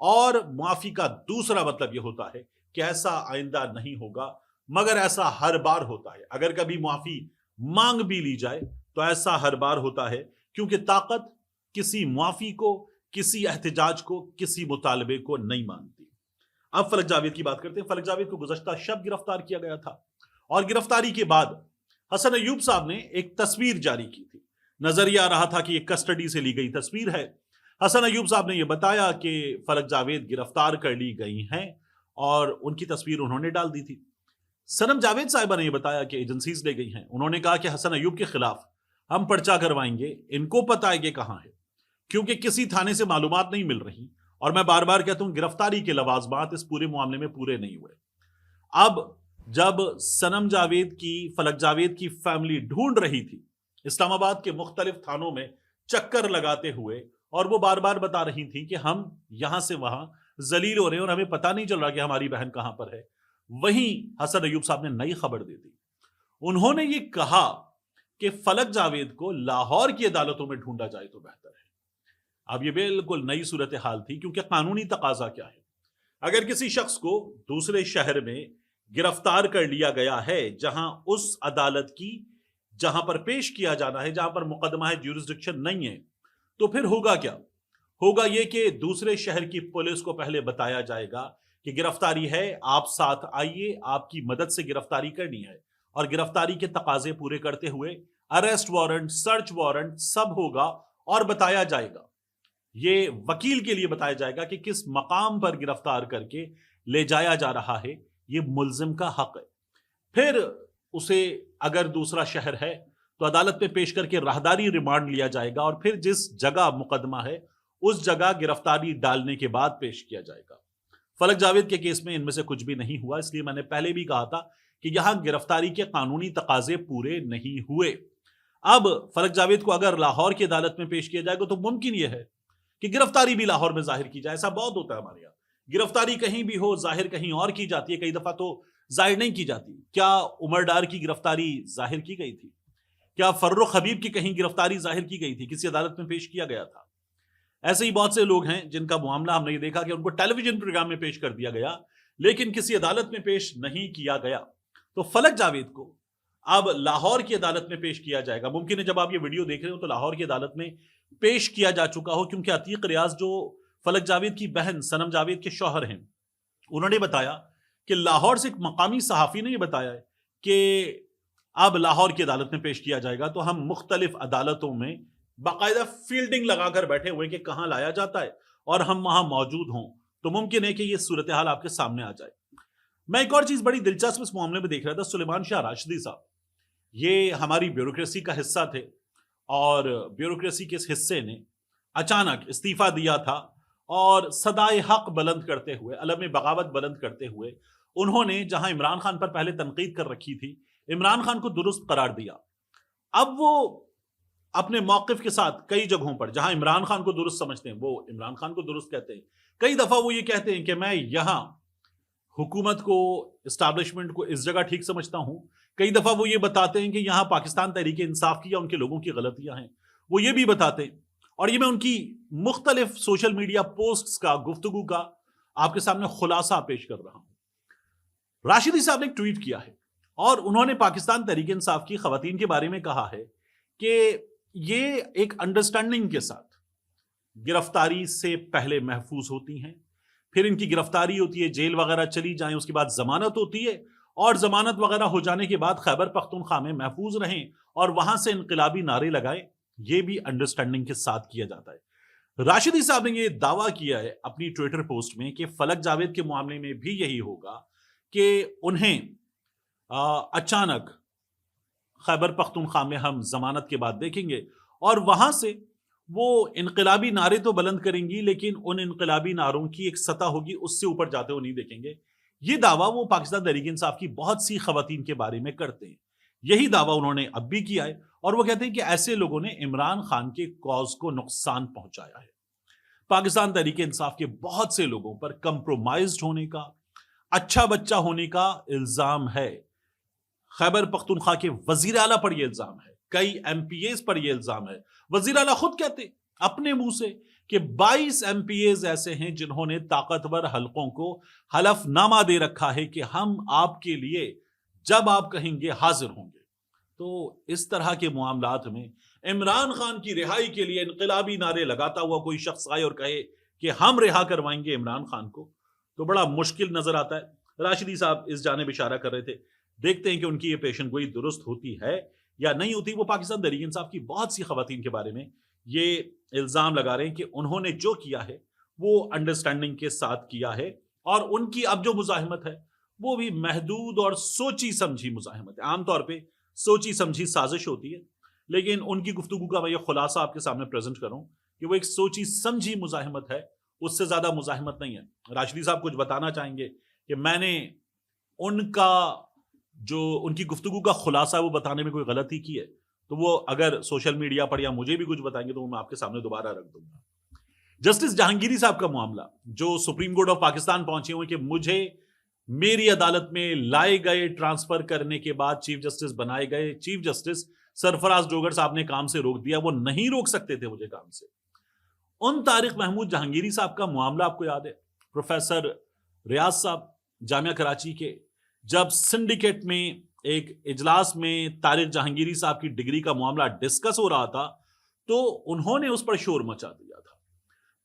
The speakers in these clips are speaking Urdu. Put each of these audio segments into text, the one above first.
اور معافی کا دوسرا مطلب یہ ہوتا ہے کہ ایسا آئندہ نہیں ہوگا، مگر ایسا ہر بار ہوتا ہے۔ اگر کبھی معافی مانگ بھی لی جائے تو ایسا ہر بار ہوتا ہے، کیونکہ طاقت کسی معافی کو، کسی احتجاج کو، کسی مطالبے کو نہیں مانتی۔ اب فلک جاوید کی بات کرتے ہیں۔ فلک جاوید کو گزشتہ شب گرفتار کیا گیا تھا، اور گرفتاری کے بعد حسن ایوب صاحب نے ایک تصویر جاری کی تھی۔ نظر یہ آ رہا تھا کہ یہ کسٹڈی سے لی گئی تصویر ہے۔ حسن ایوب صاحب نے یہ بتایا کہ فلک جاوید گرفتار کر لی گئی ہیں، اور ان کی تصویر انہوں نے ڈال دی تھی۔ صنم جاوید صاحبہ نے یہ بتایا کہ ایجنسیز لے گئی ہیں۔ انہوں نے کہا کہ حسن ایوب کے خلاف ہم پرچہ کروائیں گے، ان کو پتہ ہے یہ کہاں ہے، کیونکہ کسی تھانے سے معلومات نہیں مل رہی، اور میں بار بار کہتا ہوں گرفتاری کے لوازمات اس پورے معاملے میں پورے نہیں ہوئے۔ اب جب صنم جاوید کی، فلک جاوید کی فیملی ڈھونڈ رہی تھی اسلام آباد کے مختلف تھانوں میں چکر لگاتے ہوئے، اور وہ بار بار بتا رہی تھی کہ ہم یہاں سے وہاں ذلیل ہو رہے ہیں اور ہمیں پتہ نہیں چل رہا کہ ہماری بہن کہاں پر ہے، وہیں حسن ایوب صاحب نے نئی خبر دے دی۔ انہوں نے یہ کہا کہ فلک جاوید کو لاہور کی عدالتوں میں ڈھونڈا جائے تو بہتر ہے۔ اب یہ بالکل نئی صورتحال تھی، کیونکہ قانونی تقاضا کیا ہے؟ اگر کسی شخص کو دوسرے شہر میں گرفتار کر لیا گیا ہے، جہاں اس عدالت کی، جہاں پر پیش کیا جانا ہے، جہاں پر مقدمہ ہے، جیورسڈکشن نہیں ہے، تو پھر ہوگا کیا؟ ہوگا یہ کہ دوسرے شہر کی پولیس کو پہلے بتایا جائے گا کہ گرفتاری ہے، آپ ساتھ آئیے، آپ کی مدد سے گرفتاری کرنی ہے، اور گرفتاری کے تقاضے پورے کرتے ہوئے اریسٹ وارنٹ، سرچ وارنٹ سب ہوگا، اور بتایا جائے گا، یہ وکیل کے لیے بتایا جائے گا کہ کس مقام پر گرفتار کر کے لے جایا جا رہا ہے، یہ ملزم کا حق ہے۔ پھر اسے اگر دوسرا شہر ہے تو عدالت میں پیش کر کے راہداری ریمانڈ لیا جائے گا، اور پھر جس جگہ مقدمہ ہے اس جگہ گرفتاری ڈالنے کے بعد پیش کیا جائے گا۔ فلک جاوید کے کیس میں ان میں سے کچھ بھی نہیں ہوا، اس لیے میں نے پہلے بھی کہا تھا کہ یہاں گرفتاری کے قانونی تقاضے پورے نہیں ہوئے۔ اب فلک جاوید کو اگر لاہور کی عدالت میں پیش کیا جائے گا تو ممکن یہ ہے کہ گرفتاری بھی لاہور میں ظاہر کی جائے۔ ایسا بہت ہوتا ہے ہمارے یہاں، گرفتاری کہیں بھی ہو، ظاہر کہیں اور کی جاتی ہے، کئی دفعہ تو ظاہر نہیں کی جاتی۔ کیا عمر ڈار کی گرفتاری ظاہر کی گئی تھی؟ کیا فرخ حبیب کی کہیں گرفتاری ظاہر کی گئی تھی؟ کسی عدالت میں پیش کیا گیا تھا؟ ایسے ہی بہت سے لوگ ہیں جن کا معاملہ ہم نے یہ دیکھا کہ ان کو ٹیلی ویژن پروگرام میں پیش کر دیا گیا، لیکن کسی عدالت میں پیش نہیں کیا گیا۔ تو فلک جاوید کو اب لاہور کی عدالت میں پیش کیا جائے گا۔ ممکن ہے جب آپ یہ ویڈیو دیکھ رہے ہو تو لاہور کی عدالت میں پیش کیا جا چکا ہو، کیونکہ عتیق ریاض جو فلک جاوید کی بہن صنم جاوید کے شوہر ہیں، انہوں نے بتایا کہ لاہور سے ایک مقامی صحافی نے یہ بتایا ہے کہ اب لاہور کی عدالت میں پیش کیا جائے گا، تو ہم مختلف عدالتوں میں باقاعدہ فیلڈنگ لگا کر بیٹھے ہوئے کہ کہاں لایا جاتا ہے، اور ہم وہاں موجود ہوں، تو ممکن ہے کہ یہ صورتحال آپ کے سامنے آ جائے۔ میں ایک اور چیز بڑی دلچسپ اس معاملے میں دیکھ رہا تھا۔ سلیمان شاہ راشدی صاحب، یہ ہماری بیوروکریسی کا حصہ تھے، اور بیوروکریسی کے اس حصے نے اچانک استعفیٰ دیا تھا، اور صدائے حق بلند کرتے ہوئے، علم بغاوت بلند کرتے ہوئے، انہوں نے جہاں عمران خان پر پہلے تنقید کر رکھی تھی، عمران خان کو درست قرار دیا۔ اب وہ اپنے موقف کے ساتھ کئی جگہوں پر جہاں عمران خان کو درست سمجھتے ہیں وہ عمران خان کو درست کہتے ہیں، کئی دفعہ وہ یہ کہتے ہیں کہ میں یہاں حکومت کو، اسٹیبلشمنٹ کو اس جگہ ٹھیک سمجھتا ہوں، کئی دفعہ وہ یہ بتاتے ہیں کہ یہاں پاکستان تحریک انصاف کی یا ان کے لوگوں کی غلطیاں ہیں، وہ یہ بھی بتاتے ہیں۔ اور یہ میں ان کی مختلف سوشل میڈیا پوسٹس کا، گفتگو کا آپ کے سامنے خلاصہ پیش کر رہا ہوں۔ راشدی صاحب نے ایک ٹویٹ کیا ہے، اور انہوں نے پاکستان تحریک انصاف کی خواتین کے بارے میں کہا ہے کہ یہ ایک انڈرسٹینڈنگ کے ساتھ گرفتاری سے پہلے محفوظ ہوتی ہیں، پھر ان کی گرفتاری ہوتی ہے، جیل وغیرہ چلی جائیں، اس کے بعد ضمانت ہوتی ہے، اور ضمانت وغیرہ ہو جانے کے بعد خیبر پختونخوا میں محفوظ رہیں اور وہاں سے انقلابی نعرے لگائیں۔ یہ بھی انڈرسٹینڈنگ کے ساتھ کیا جاتا ہے۔ راشدی صاحب نے یہ دعویٰ کیا ہے اپنی ٹویٹر پوسٹ میں کہ فلک جاوید کے معاملے میں بھی یہی ہوگا کہ انہیں اچانک خیبر پختونخوا میں ہم ضمانت کے بعد دیکھیں گے، اور وہاں سے وہ انقلابی نعرے تو بلند کریں گی، لیکن ان انقلابی نعروں کی ایک سطح ہوگی، اس سے اوپر جاتے ہوئے نہیں دیکھیں گے۔ یہ دعویٰ وہ پاکستان تحریک انصاف کی بہت سی خواتین کے بارے میں کرتے ہیں، یہی دعویٰ انہوں نے اب بھی کیا ہے، اور وہ کہتے ہیں کہ ایسے لوگوں نے عمران خان کے کاز کو نقصان پہنچایا ہے۔ پاکستان تحریک انصاف کے بہت سے لوگوں پر کمپرومائزڈ ہونے کا، اچھا بچہ ہونے کا الزام ہے۔ خیبر پختونخوا کے وزیر اعلیٰ پر یہ الزام ہے، کئی ایم پی ایز پر یہ الزام ہے۔ وزیر اعلیٰ خود کہتے اپنے منہ سے کہ 22 MPAs ایسے ہیں جنہوں نے طاقتور حلقوں کو حلف نامہ دے رکھا ہے کہ ہم آپ کے لیے جب آپ کہیں گے حاضر ہوں گے۔ تو اس طرح کے معاملات میں عمران خان کی رہائی کے لیے انقلابی نعرے لگاتا ہوا کوئی شخص آئے اور کہے کہ ہم رہا کروائیں گے عمران خان کو، تو بڑا مشکل نظر آتا ہے۔ راشدی صاحب اس جانب اشارہ کر رہے تھے، دیکھتے ہیں کہ ان کی یہ پیشن گوئی درست ہوتی ہے یا نہیں ہوتی۔ وہ پاکستان تحریک انصاف کی بہت سی خواتین کے بارے میں یہ الزام لگا رہے ہیں کہ انہوں نے جو کیا ہے وہ انڈرسٹینڈنگ کے ساتھ کیا ہے، اور ان کی اب جو مزاحمت ہے وہ بھی محدود اور سوچی سمجھی مزاحمت ہے۔ عام طور پہ سوچی سمجھی سازش ہوتی ہے، لیکن ان کی گفتگو کا میں یہ خلاصہ آپ کے سامنے پریزنٹ کروں کہ وہ ایک سوچی سمجھی مزاحمت ہے، اس سے زیادہ مزاحمت نہیں ہے۔ راشدی صاحب کچھ بتانا چاہیں گے کہ میں نے ان کا جو ان کی گفتگو کا خلاصہ وہ بتانے میں کوئی غلطی کی ہے تو وہ اگر سوشل میڈیا پر یا مجھے بھی کچھ بتائیں گے تو وہ میں آپ کے سامنے دوبارہ رکھ دوں گا۔ جسٹس جہانگیری صاحب کا معاملہ جو سپریم کورٹ آف پاکستان پہنچے ہوئے کہ مجھے میری عدالت میں لائے گئے ٹرانسفر کرنے کے بعد چیف جسٹس بنائے گئے، چیف جسٹس سرفراز ڈوگر صاحب نے کام سے روک دیا، وہ نہیں روک سکتے تھے مجھے کام سے۔ ان طارق محمود جہانگیری صاحب کا معاملہ آپ کو یاد ہے، پروفیسر ریاض صاحب جامعہ کراچی کے، جب سنڈیکیٹ میں ایک اجلاس میں طارق جہانگیری صاحب کی ڈگری کا معاملہ ڈسکس ہو رہا تھا تو انہوں نے اس پر شور مچا دیا تھا،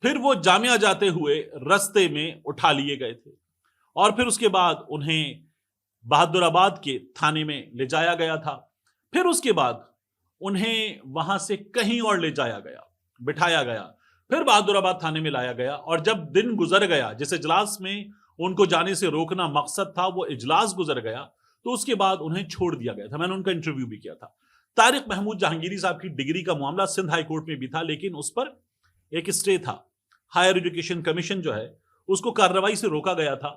پھر وہ جامعہ جاتے ہوئے رستے میں اٹھا لیے گئے تھے، اور پھر اس کے بعد انہیں بہادر آباد کے تھانے میں لے جایا گیا تھا، پھر اس کے بعد انہیں وہاں سے کہیں اور لے جایا گیا، بٹھایا گیا، پھر بہادر آباد تھانے میں لایا گیا، اور جب دن گزر گیا، جس اجلاس میں ان کو جانے سے روکنا مقصد تھا وہ اجلاس گزر گیا تو اس کے بعد انہیں چھوڑ دیا گیا تھا۔ میں نے ان کا انٹرویو بھی کیا تھا۔ طارق محمود جہانگیری صاحب کی ڈگری کا معاملہ سندھ ہائی کورٹ میں بھی تھا، لیکن اس پر ایک اسٹے تھا، ہائر ایجوکیشن کمیشن جو ہے اس کو کارروائی سے روکا گیا تھا۔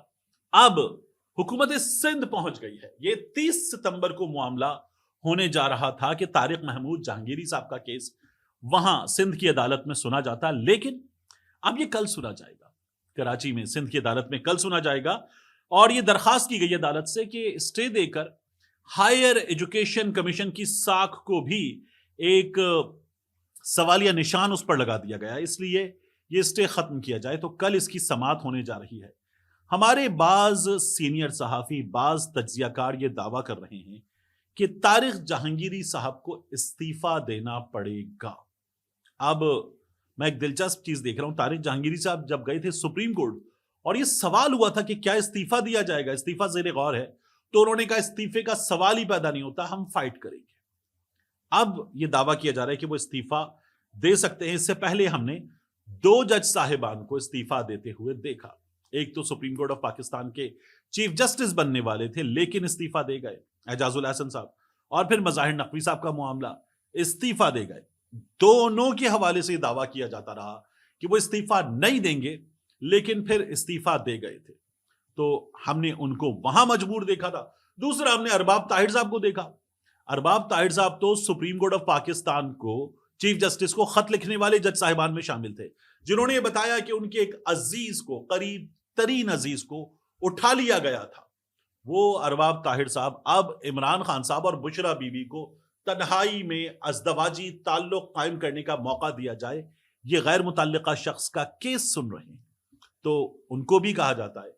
اب حکومت سندھ پہنچ گئی ہے، یہ 30 ستمبر کو معاملہ ہونے جا رہا تھا کہ طارق محمود جہانگیری صاحب کا کیس وہاں سندھ کی عدالت میں سنا جاتا، لیکن اب یہ کل سنا جائے گا کراچی میں، سندھ کی عدالت میں کل سنا جائے گا، اور یہ درخواست کی گئی عدالت سے کہ اسٹے دے کر ہائر ایجوکیشن کمیشن کی ساکھ کو بھی ایک سوالیہ نشان اس پر لگا دیا گیا، اس لیے یہ اسٹے ختم کیا جائے، تو کل اس کی سماعت ہونے جا رہی ہے۔ ہمارے بعض سینئر صحافی، بعض تجزیہ کار یہ دعویٰ کر رہے ہیں کہ طارق جہانگیری صاحب کو استعفیٰ دینا پڑے گا۔ اب میں ایک دلچسپ چیز دیکھ رہا ہوں، طارق جہانگیری صاحب جب گئے تھے سپریم کورٹ اور یہ سوال ہوا تھا کہ کیا استعفیٰ دیا جائے گا، استعفیٰ زیر غور ہے، تو انہوں نے کہا استعفے کا سوال ہی پیدا نہیں ہوتا، ہم فائٹ کریں گے۔ اب یہ دعویٰ کیا جا رہا ہے کہ وہ استعفیٰ دے سکتے ہیں۔ اس سے پہلے ہم نے 2 جج صاحبان کو استعفیٰ دیتے ہوئے دیکھا، ایک تو سپریم کورٹ آف پاکستان کے چیف جسٹس بننے والے تھے لیکن استعفیٰ دے گئے، اعجاز الحسن صاحب، اور پھر مظاہر نقوی صاحب کا معاملہ، استعفیٰ دے گئے۔ دونوں کے حوالے سے دعویٰ کیا جاتا رہا کہ وہ استعفیٰ نہیں دیں گے، لیکن پھر استعفیٰ دے گئے تھے، تو ہم نے ان کو وہاں مجبور دیکھا تھا۔ دوسرا ہم نے ارباب طاہر صاحب کو دیکھا۔ ارباب طاہر صاحب تو سپریم کورٹ آف پاکستان کو چیف جسٹس کو خط لکھنے والے جج صاحبان میں شامل تھے، جنہوں نے یہ بتایا کہ ان کے ایک عزیز کو، قریب ترین عزیز کو اٹھا لیا گیا تھا۔ وہ ارباب طاہر صاحب اب عمران خان صاحب اور بشرا بی بی کو تنہائی میں ازدواجی تعلق قائم کرنے کا موقع دیا جائے، یہ غیر متعلقہ شخص کا کیس سن رہے ہیں، تو ان کو بھی کہا جاتا ہے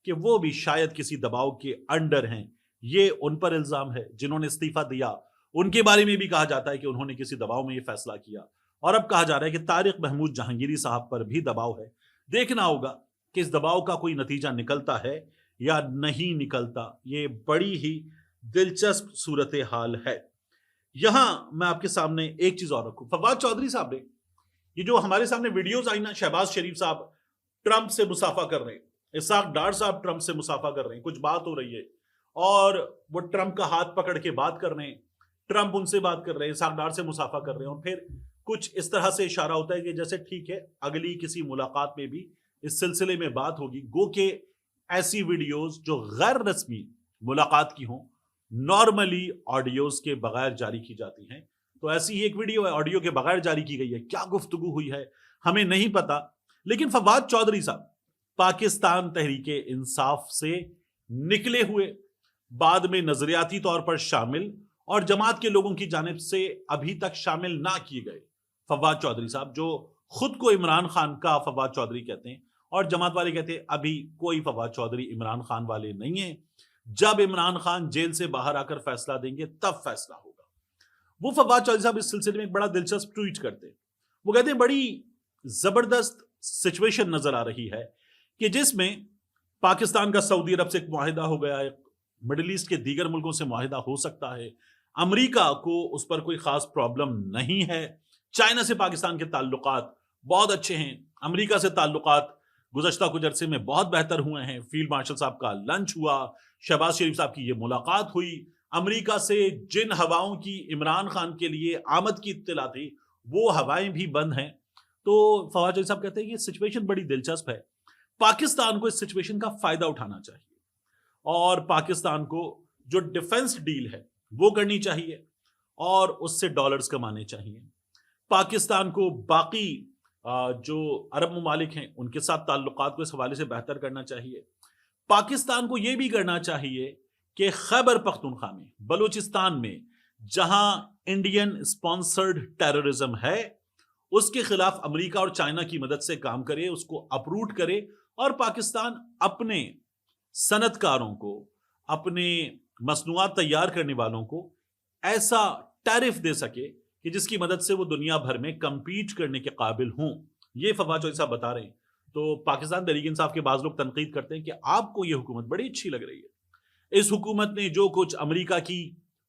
کہ وہ بھی شاید کسی دباؤ کے انڈر ہیں، یہ ان پر الزام ہے۔ جنہوں نے استعفیٰ دیا ان کے بارے میں بھی کہا جاتا ہے کہ انہوں نے کسی دباؤ میں یہ فیصلہ کیا، اور اب کہا جا رہا ہے کہ طارق محمود جہانگیری صاحب پر بھی دباؤ ہے۔ دیکھنا ہوگا کہ اس دباؤ کا کوئی نتیجہ نکلتا ہے یا نہیں نکلتا، یہ بڑی ہی دلچسپ صورتحال ہے۔ یہاں میں آپ کے سامنے ایک چیز اور رکھوں، فواد چودھری صاحب نے یہ جو ہمارے سامنے ویڈیوز آئی نا، شہباز شریف صاحب ٹرمپ سے مسافہ کر رہے ہیں، اسحاق ڈار صاحب ٹرمپ سے مسافہ کر رہے ہیں، کچھ بات ہو رہی ہے اور وہ ٹرمپ کا ہاتھ پکڑ کے بات کر رہے ہیں، ٹرمپ ان سے بات کر رہے ہیں، اسحاق ڈار سے مسافہ کر رہے ہیں، اور پھر کچھ اس طرح سے اشارہ ہوتا ہے کہ جیسے ٹھیک ہے اگلی کسی ملاقات میں بھی اس سلسلے میں بات ہوگی۔ گو کہ ایسی ویڈیوز جو غیر رسمی ملاقات کی ہوں نارملی آڈیوز کے بغیر جاری کی جاتی ہیں، تو ایسی ہی ایک ویڈیو ہے آڈیو کے بغیر جاری کی گئی ہے، کیا گفتگو ہوئی ہے ہمیں نہیں پتا، لیکن فواد چودھری صاحب پاکستان تحریک انصاف سے نکلے ہوئے، بعد میں نظریاتی طور پر شامل اور جماعت کے لوگوں کی جانب سے ابھی تک شامل نہ کیے گئے فواد چودھری صاحب، جو خود کو عمران خان کا فواد چودھری کہتے ہیں، اور جماعت والے کہتے ہیں ابھی کوئی فواد چودھری عمران خان والے نہیں ہیں، جب عمران خان جیل سے باہر آ کر فیصلہ دیں گے تب فیصلہ ہوگا۔ وہ فواد چودھری صاحب اس سلسلے میں ایک بڑا دلچسپ ٹویٹ کرتے ہیں، وہ کہتے ہیں بڑی زبردست سچویشن نظر آ رہی ہے کہ جس میں پاکستان کا سعودی عرب سے ایک معاہدہ ہو گیا ہے، مڈل ایسٹ کے دیگر ملکوں سے معاہدہ ہو سکتا ہے، امریکہ کو اس پر کوئی خاص پرابلم نہیں ہے، چائنا سے پاکستان کے تعلقات بہت اچھے ہیں، امریکہ سے تعلقات گزشتہ کچھ عرصے میں بہت بہتر ہوئے ہیں، فیلڈ مارشل صاحب کا لنچ ہوا، شہباز شریف صاحب کی یہ ملاقات ہوئی، امریکہ سے جن ہواؤں کی عمران خان کے لیے آمد کی اطلاع تھی وہ ہوائیں بھی بند ہیں۔ تو فواد چودھری صاحب کہتے ہیں یہ سچویشن بڑی دلچسپ ہے، پاکستان کو اس سچویشن کا فائدہ اٹھانا چاہیے اور پاکستان کو جو ڈیفنس ڈیل ہے وہ کرنی چاہیے اور اس سے ڈالرز کمانے چاہیے، پاکستان کو باقی جو عرب ممالک ہیں ان کے ساتھ تعلقات کو اس حوالے سے بہتر کرنا چاہیے، پاکستان کو یہ بھی کرنا چاہیے کہ خیبر پختونخوا میں، بلوچستان میں جہاں انڈین اسپانسرڈ ٹیررزم ہے اس کے خلاف امریکہ اور چائنا کی مدد سے کام کرے، اس کو اپروٹ کرے اور پاکستان اپنے صنعت کاروں کو، اپنے مصنوعات تیار کرنے والوں کو ایسا ٹیرف دے سکے کہ جس کی مدد سے وہ دنیا بھر میں کمپیٹ کرنے کے قابل ہوں۔ یہ فواد چودھری صاحب بتا رہے ہیں۔ تو پاکستان تحریک انصاف کے بعض لوگ تنقید کرتے ہیں کہ آپ کو یہ حکومت بڑی اچھی لگ رہی ہے، اس حکومت نے جو کچھ امریکہ کی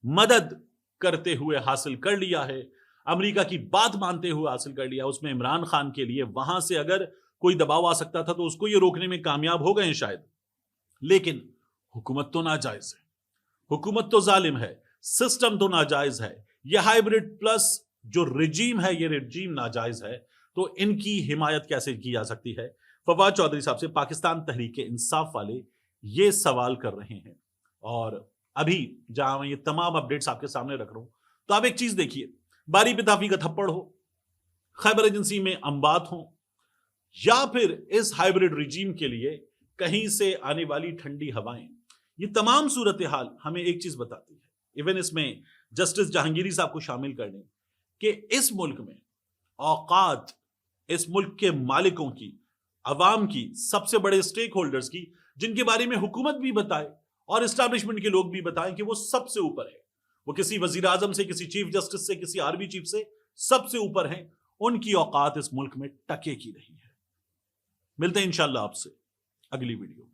مدد کرتے ہوئے حاصل کر لیا ہے، امریکہ کی بات مانتے ہوئے حاصل کر لیا، اس میں عمران خان کے لیے وہاں سے اگر کوئی دباؤ آ سکتا تھا تو اس کو یہ روکنے میں کامیاب ہو گئے ہیں شاید، لیکن حکومت تو ناجائز ہے، حکومت تو ظالم ہے، سسٹم تو ناجائز ہے، یہ ہائیبرڈ پلس جو رجیم ہے یہ رجیم ناجائز ہے، تو ان کی حمایت کیسے کی جا سکتی ہے؟ فواد چودھری صاحب سے پاکستان تحریک انصاف والے یہ سوال کر رہے ہیں، اور ابھی جہاں میں یہ تمام اپڈیٹس آپ کے سامنے رکھ رہا ہوں تو آپ ایک چیز دیکھیے، باری پتافی کا تھپڑ ہو، خیبر ایجنسی میں انبات ہوں، یا پھر اس ہائیبرڈ رجیم کے لیے کہیں سے آنے والی ٹھنڈی ہوائیں، یہ تمام صورتحال ہمیں ایک چیز بتاتی ہے، ایون اس میں جسٹس جہانگیری صاحب کو شامل کر لیں، کہ اس ملک میں اوقات اس ملک کے مالکوں کی، عوام کی، سب سے بڑے سٹیک ہولڈرز کی، جن کے بارے میں حکومت بھی بتائے اور اسٹیبلشمنٹ کے لوگ بھی بتائیں کہ وہ سب سے اوپر ہے، وہ کسی وزیر اعظم سے، کسی چیف جسٹس سے، کسی آرمی چیف سے سب سے اوپر ہیں، ان کی اوقات اس ملک میں ٹکے کی رہی ہے۔ ملتے ہیں انشاءاللہ آپ سے اگلی ویڈیو میں۔